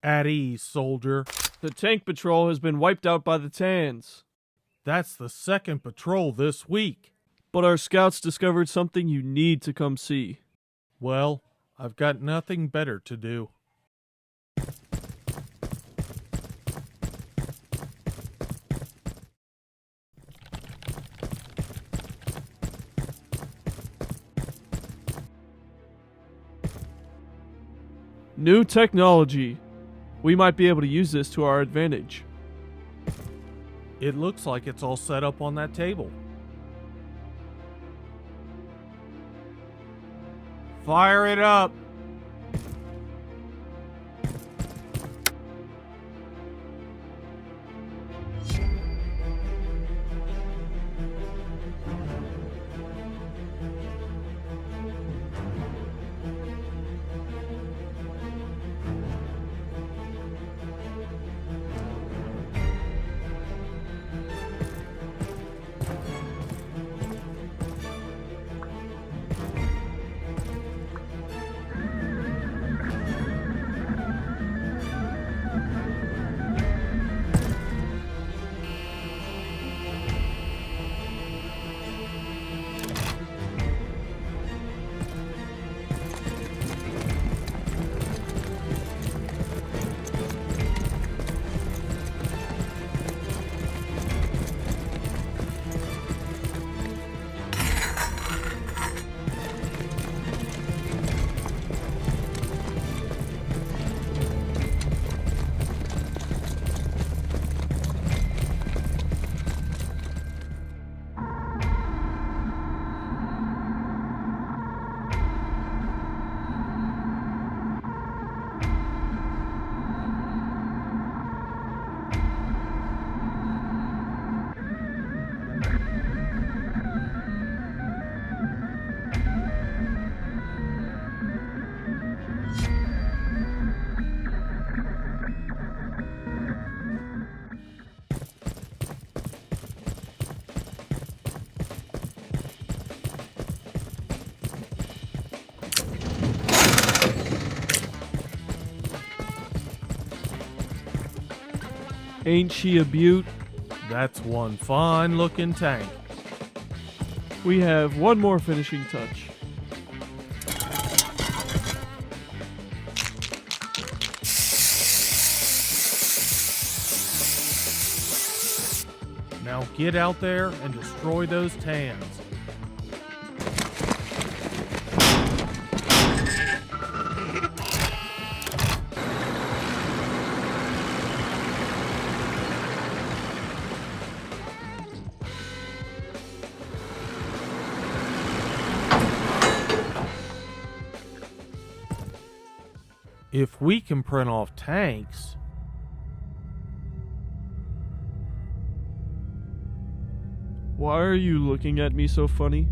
At ease, soldier. The tank patrol has been wiped out by the Tans. That's the second patrol this week. But our scouts discovered something you need to come see. Well, I've got nothing better to do. New technology. We might be able to use this to our advantage. It looks like it's all set up on that table. Fire it up! Ain't she a beaut? That's one fine-looking tank. We have one more finishing touch. Now get out there and destroy those Tans. If we can print off tanks... Why are you looking at me so funny?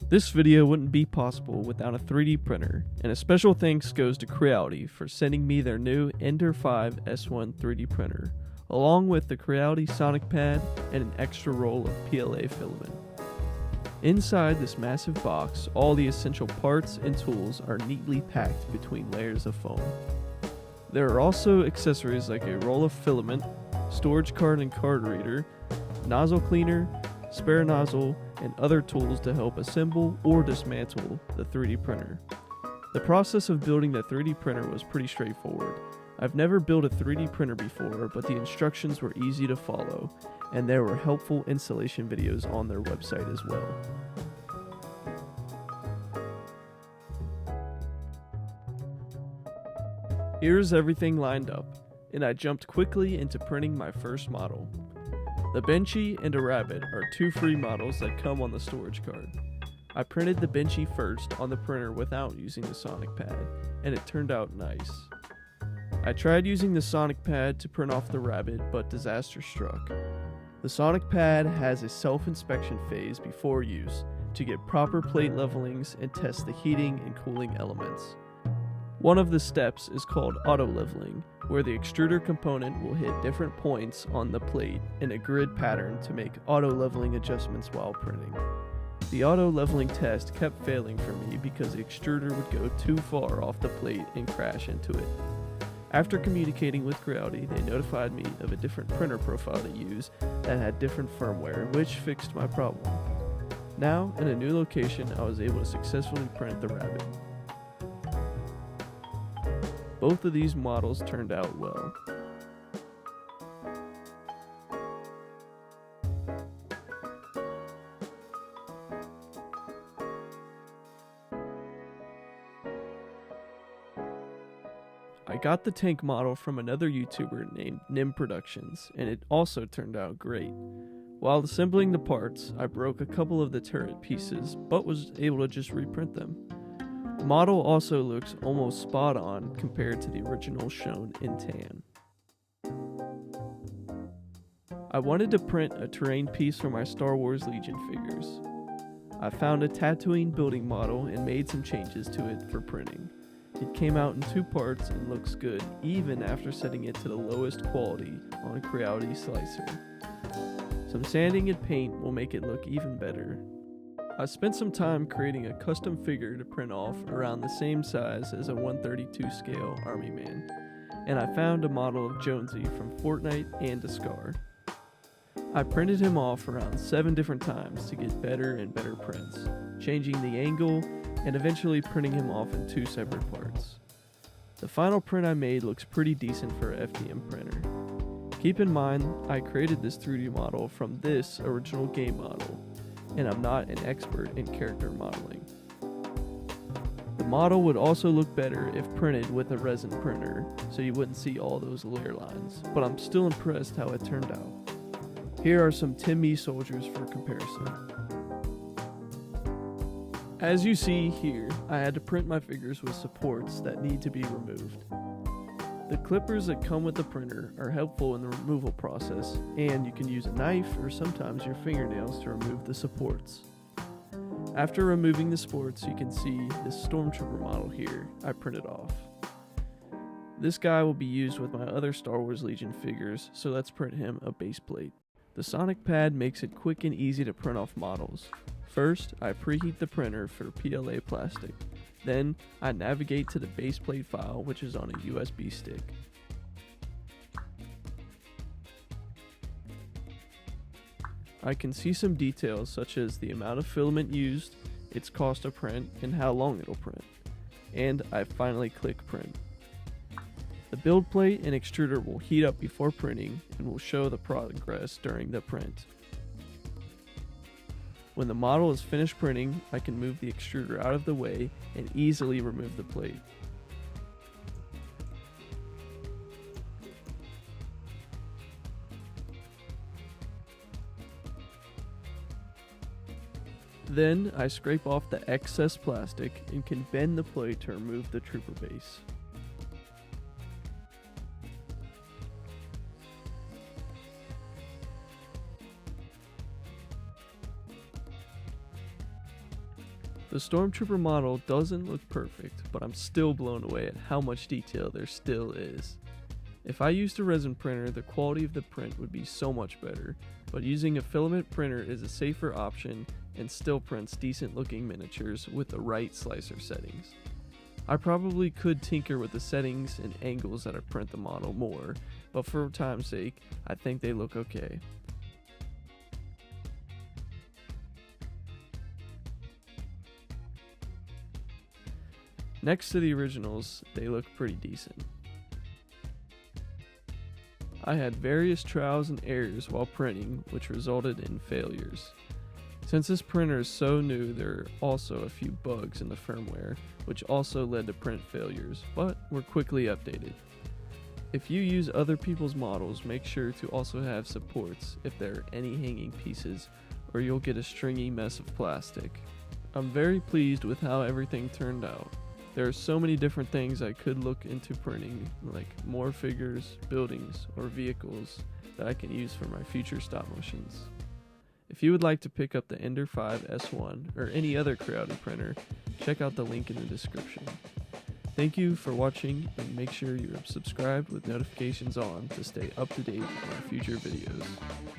This video wouldn't be possible without a 3D printer, and a special thanks goes to Creality for sending me their new Ender-5 S1 3D printer, along with the Creality Sonic Pad and an extra roll of PLA filament. Inside this massive box, all the essential parts and tools are neatly packed between layers of foam. There are also accessories like a roll of filament, storage card and card reader, nozzle cleaner, spare nozzle, and other tools to help assemble or dismantle the 3D printer. The process of building the 3D printer was pretty straightforward. I've never built a 3D printer before, but the instructions were easy to follow, and there were helpful installation videos on their website as well. Here's everything lined up, and I jumped quickly into printing my first model. The Benchy and a rabbit are two free models that come on the storage card. I printed the Benchy first on the printer without using the Sonic Pad, and it turned out nice. I tried using the Sonic Pad to print off the rabbit, but disaster struck. The Sonic Pad has a self-inspection phase before use to get proper plate levelings and test the heating and cooling elements. One of the steps is called auto leveling, where the extruder component will hit different points on the plate in a grid pattern to make auto leveling adjustments while printing. The auto leveling test kept failing for me because the extruder would go too far off the plate and crash into it. After communicating with Creality, they notified me of a different printer profile to use that had different firmware, which fixed my problem. Now, in a new location, I was able to successfully print the rabbit. Both of these models turned out well. I got the tank model from another YouTuber named Nim Productions, and it also turned out great. While assembling the parts, I broke a couple of the turret pieces, but was able to just reprint them. The model also looks almost spot on compared to the original shown in tan. I wanted to print a terrain piece for my Star Wars Legion figures. I found a Tatooine building model and made some changes to it for printing. It came out in 2 parts and looks good even after setting it to the lowest quality on Creality Slicer. Some sanding and paint will make it look even better. I spent some time creating a custom figure to print off around the same size as a 132 scale Army Man, and I found a model of Jonesy from Fortnite and Discar. I printed him off around 7 different times to get better and better prints, changing the angle and eventually printing him off in 2 separate parts. The final print I made looks pretty decent for a FDM printer. Keep in mind, I created this 3D model from this original game model, and I'm not an expert in character modeling. The model would also look better if printed with a resin printer, so you wouldn't see all those layer lines, but I'm still impressed how it turned out. Here are some Tim Me soldiers for comparison. As you see here, I had to print my figures with supports that need to be removed. The clippers that come with the printer are helpful in the removal process, and you can use a knife or sometimes your fingernails to remove the supports. After removing the supports, you can see this Stormtrooper model here I printed off. This guy will be used with my other Star Wars Legion figures, so let's print him a base plate. The Sonic Pad makes it quick and easy to print off models. First, I preheat the printer for PLA plastic. Then, I navigate to the base plate file, which is on a USB stick. I can see some details such as the amount of filament used, its cost to print, and how long it'll print. And I finally click print. The build plate and extruder will heat up before printing and will show the progress during the print. When the model is finished printing, I can move the extruder out of the way and easily remove the plate. Then I scrape off the excess plastic and can bend the plate to remove the trooper base. The Stormtrooper model doesn't look perfect, but I'm still blown away at how much detail there still is. If I used a resin printer, the quality of the print would be so much better, but using a filament printer is a safer option and still prints decent looking miniatures with the right slicer settings. I probably could tinker with the settings and angles that I print the model more, but for time's sake, I think they look okay. Next to the originals, they look pretty decent. I had various trials and errors while printing, which resulted in failures. Since this printer is so new, there are also a few bugs in the firmware, which also led to print failures, but were quickly updated. If you use other people's models, make sure to also have supports if there are any hanging pieces, or you'll get a stringy mess of plastic. I'm very pleased with how everything turned out. There are so many different things I could look into printing, like more figures, buildings, or vehicles that I can use for my future stop motions. If you would like to pick up the Ender-5 S1 or any other Creality printer, check out the link in the description. Thank you for watching, and make sure you're subscribed with notifications on to stay up to date on future videos.